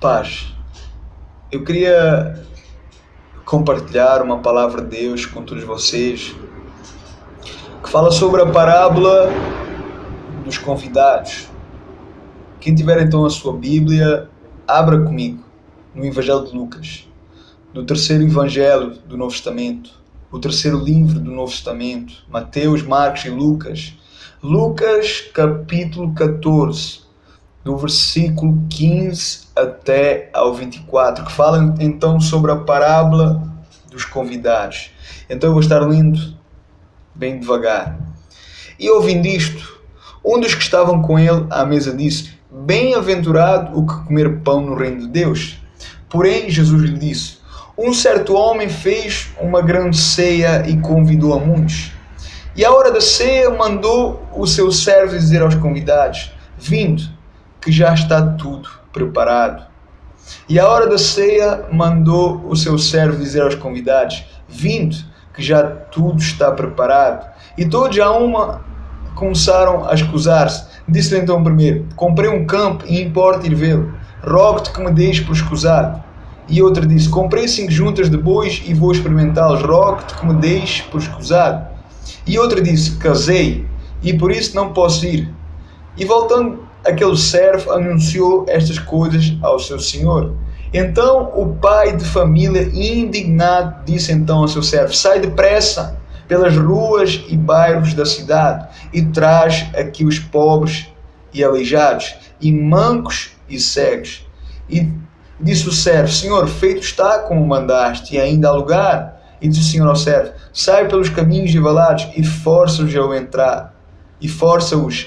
Paz. Eu queria compartilhar uma palavra de Deus com todos vocês que fala sobre a parábola dos convidados. Quem tiver então a sua Bíblia, abra comigo no Evangelho de Lucas, no terceiro Evangelho do Novo Testamento, o terceiro livro do Novo Testamento, Mateus, Marcos e Lucas. Lucas capítulo 14, do versículo 15 até ao 24, que fala então sobre a parábola dos convidados. Então eu vou estar lendo bem devagar. E ouvindo isto, um dos que estavam com ele à mesa disse: Bem-aventurado o que comer pão no reino de Deus. Porém Jesus lhe disse: Um certo homem fez uma grande ceia e convidou a muitos. E à hora da ceia mandou o seu servo dizer aos convidados: Vindo, que já está tudo preparado. E à hora da ceia mandou o seu servo dizer aos convidados: Vindo, que já tudo está preparado. E todos a uma começaram a escusar-se. Disse-lhe então o primeiro: Comprei um campo e importa ir vê-lo. Rogo-te que me deixes por escusado. E outro disse: Comprei 5 juntas de bois e vou experimentá-los. Rogo-te que me deixes por escusado. E outro disse: Casei e por isso não posso ir. E voltando, aquele servo anunciou estas coisas ao seu senhor. Então o pai de família, indignado, disse então ao seu servo: Sai depressa pelas ruas e bairros da cidade e traz aqui os pobres e aleijados, e mancos e cegos. E disse o servo: Senhor, feito está como mandaste, e ainda há lugar. E disse o Senhor ao servo: Sai pelos caminhos e valados e força-os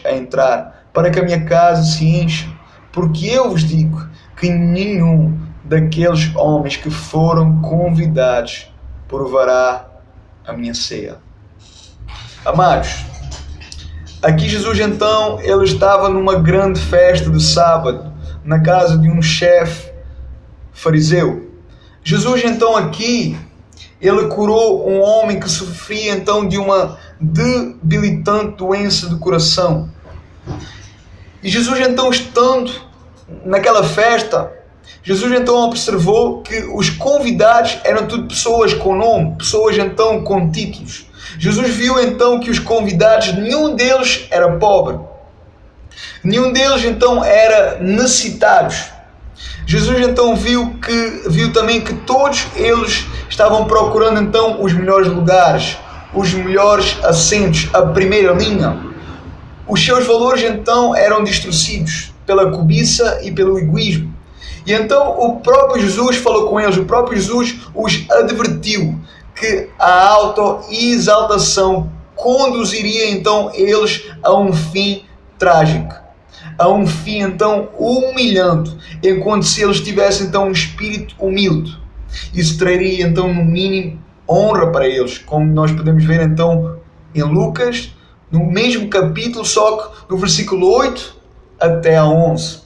a entrar, para que a minha casa se encha, porque eu vos digo que nenhum daqueles homens que foram convidados provará a minha ceia. Amados, aqui Jesus então, ele estava numa grande festa de sábado, na casa de um chefe fariseu. Jesus então aqui, ele curou um homem que sofria então de uma debilitante doença do coração. E Jesus então, estando naquela festa, Jesus então observou que os convidados eram tudo pessoas com nome, pessoas então com títulos. Jesus viu então que os convidados, nenhum deles era pobre, nenhum deles então era necessitados. Jesus então viu também que todos eles estavam procurando então os melhores lugares, os melhores assentos, a primeira linha. Os seus valores então eram distorcidos pela cobiça e pelo egoísmo. E então o próprio Jesus falou com eles, o próprio Jesus os advertiu que a autoexaltação conduziria então eles a um fim trágico, a um fim então humilhante, enquanto se eles tivessem então um espírito humilde. Isso traria então no mínimo honra para eles, como nós podemos ver então em Lucas, no mesmo capítulo, só que no versículo 8 até a 11.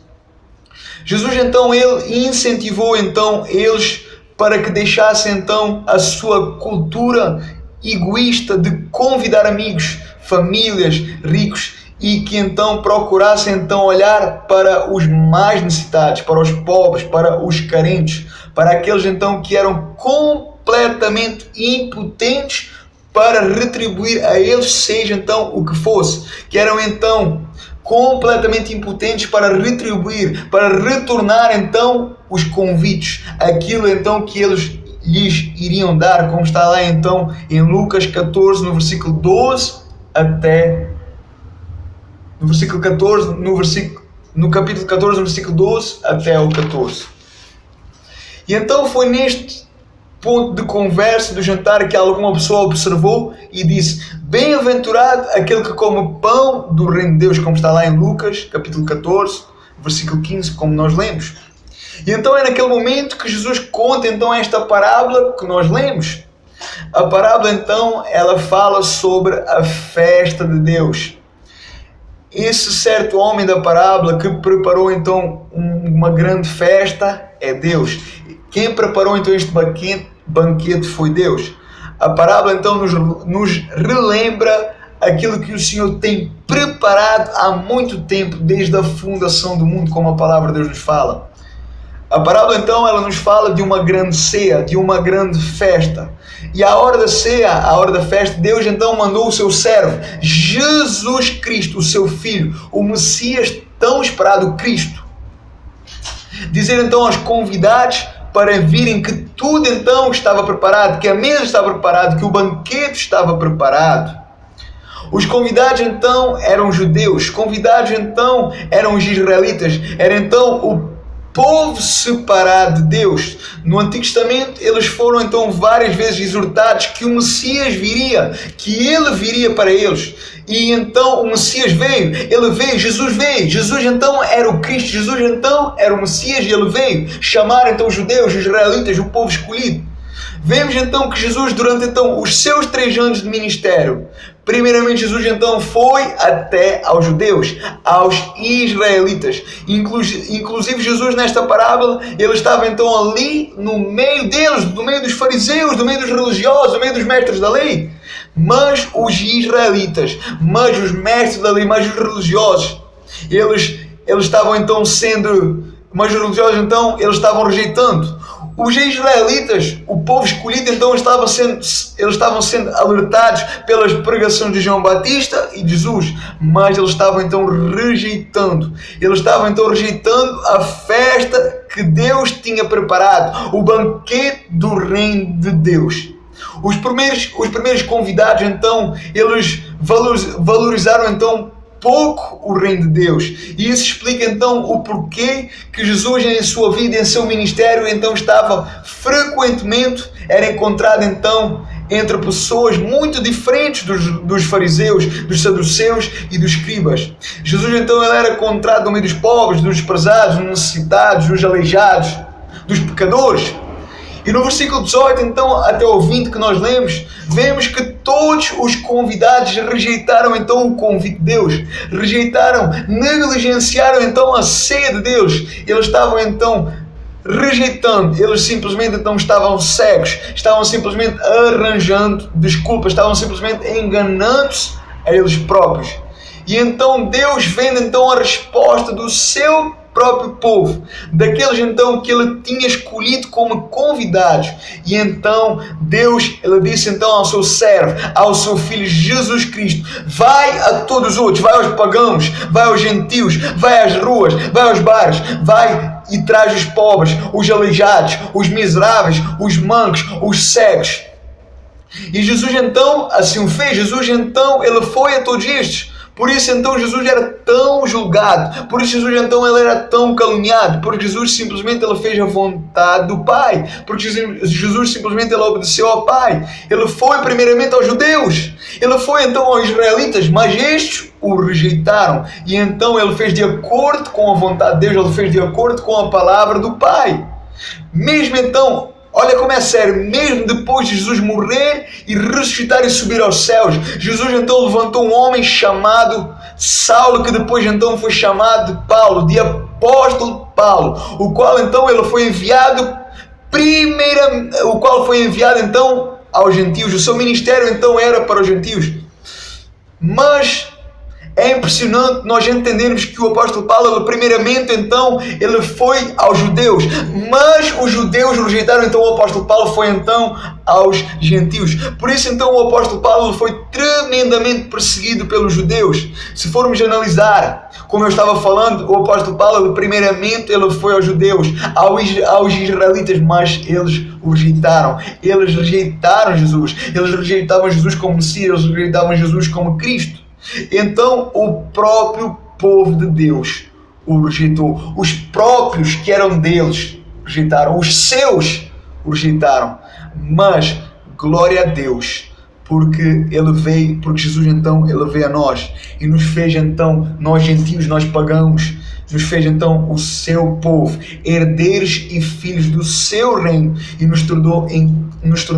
Jesus então, ele incentivou então eles para que deixassem então a sua cultura egoísta de convidar amigos, famílias, ricos, e que então procurassem então olhar para os mais necessitados, para os pobres, para os carentes, para aqueles então que eram completamente impotentes para retribuir a eles, seja então o que fosse, que eram então completamente impotentes para retribuir, para retornar então os convites, aquilo então que eles lhes iriam dar, como está lá então em Lucas 14, no versículo 12 até no versículo 14, no capítulo 14, no versículo 12 até o 14. E então foi neste ponto de conversa do jantar que alguma pessoa observou e disse: Bem-aventurado aquele que come pão do reino de Deus, como está lá em Lucas, capítulo 14, versículo 15, como nós lemos. E então é naquele momento que Jesus conta então esta parábola que nós lemos. A parábola então, ela fala sobre a festa de Deus. Esse certo homem da parábola que preparou então uma grande festa é Deus. Quem preparou então este banquete foi Deus. A parábola então nos relembra aquilo que o Senhor tem preparado há muito tempo, desde a fundação do mundo, como a palavra de Deus nos fala. A parábola então ela nos fala de uma grande ceia, de uma grande festa. E a hora da ceia, a hora da festa, Deus então mandou o seu servo, Jesus Cristo, o seu Filho, o Messias tão esperado, Cristo, dizer então aos convidados para virem que tudo então estava preparado, que a mesa estava preparada, que o banquete estava preparado. Os convidados então eram judeus, os convidados então eram os israelitas, era então o povo separado de Deus. No Antigo Testamento eles foram então várias vezes exortados que o Messias viria, que ele viria para eles. E então o Messias veio, ele veio, Jesus então era o Cristo, Jesus então era o Messias e ele veio chamar então os judeus, os israelitas, o povo escolhido. Vemos então que Jesus, durante então os seus 3 anos de ministério, primeiramente Jesus então foi até aos judeus, aos israelitas. Inclusive Jesus nesta parábola, ele estava então ali no meio deles, no meio dos fariseus, no meio dos religiosos, no meio dos mestres da lei. Mas os israelitas, mas os mestres da lei, mas os religiosos, eles estavam então sendo, mas os religiosos então, eles estavam rejeitando. Os israelitas, o povo escolhido, então eles estavam sendo alertados pelas pregações de João Batista e de Jesus, mas eles estavam então rejeitando. Eles estavam então rejeitando a festa que Deus tinha preparado, o banquete do reino de Deus. Os primeiros convidados, então, eles valorizaram então pouco o reino de Deus. E isso explica então o porquê que Jesus em sua vida, em seu ministério, então estava frequentemente, era encontrado então entre pessoas muito diferentes dos fariseus, dos saduceus e dos escribas. Jesus então ele era encontrado no meio dos pobres, dos desprezados, dos necessitados, dos aleijados, dos pecadores. E no versículo 18, então, até o 20 que nós lemos, vemos que todos os convidados rejeitaram então o convite de Deus, rejeitaram, negligenciaram então a ceia de Deus. Eles estavam então rejeitando, eles simplesmente então estavam cegos, estavam simplesmente arranjando desculpas, estavam simplesmente enganando-se a eles próprios. E então Deus vendo então a resposta do seu próprio povo, daqueles então que ele tinha escolhido como convidados. E então Deus, ele disse então ao seu servo, ao seu filho Jesus Cristo: vai a todos os outros, vai aos pagãos, vai aos gentios, vai às ruas, vai aos bares, vai e traz os pobres, os aleijados, os miseráveis, os mancos, os cegos. E Jesus então assim o fez. Jesus então ele foi a todos estes. Por isso então Jesus era tão julgado, por isso Jesus então ele era tão caluniado, porque Jesus simplesmente ele fez a vontade do Pai, porque Jesus simplesmente ele obedeceu ao Pai. Ele foi primeiramente aos judeus, ele foi então aos israelitas, mas estes o rejeitaram. E então ele fez de acordo com a vontade de Deus, ele fez de acordo com a palavra do Pai. Mesmo então, olha como é sério, mesmo depois de Jesus morrer e ressuscitar e subir aos céus, Jesus então levantou um homem chamado Saulo, que depois então foi chamado de Paulo, de apóstolo Paulo, o qual então ele foi enviado então aos gentios. O seu ministério então era para os gentios. Mas é impressionante nós entendermos que o apóstolo Paulo, primeiramente, então, ele foi aos judeus, mas os judeus rejeitaram, então o apóstolo Paulo foi, então, aos gentios. Por isso, então, o apóstolo Paulo foi tremendamente perseguido pelos judeus. Se formos analisar, como eu estava falando, o apóstolo Paulo, primeiramente, ele foi aos judeus, aos israelitas, mas eles o rejeitaram. Eles rejeitaram Jesus. Eles rejeitavam Jesus como Messias, eles rejeitavam Jesus como Cristo. Então o próprio povo de Deus o rejeitou. Os próprios que eram deles rejeitaram. Os seus o rejeitaram. Mas glória a Deus, porque ele veio, porque Jesus então ele veio a nós e nos fez então, nós gentios, nós pagãos, nos fez então o seu povo, herdeiros e filhos do seu reino, e nos tornou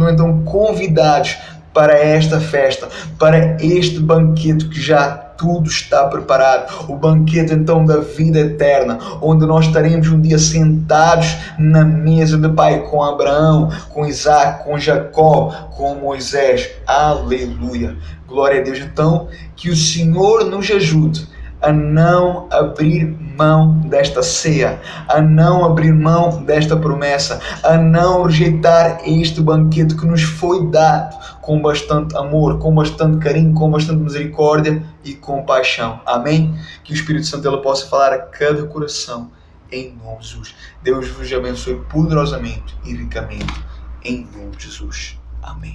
então convidados para esta festa, para este banquete que já tudo está preparado, o banquete então da vida eterna, onde nós estaremos um dia sentados na mesa do Pai com Abraão, com Isaac, com Jacó, com Moisés. Aleluia! Glória a Deus. Então, que o Senhor nos ajude a não abrir mão desta ceia, a não abrir mão desta promessa, a não rejeitar este banquete que nos foi dado com bastante amor, com bastante carinho, com bastante misericórdia e compaixão. Amém? Que o Espírito Santo ele possa falar a cada coração em nome de Jesus. Deus vos abençoe poderosamente e ricamente em nome de Jesus. Amém.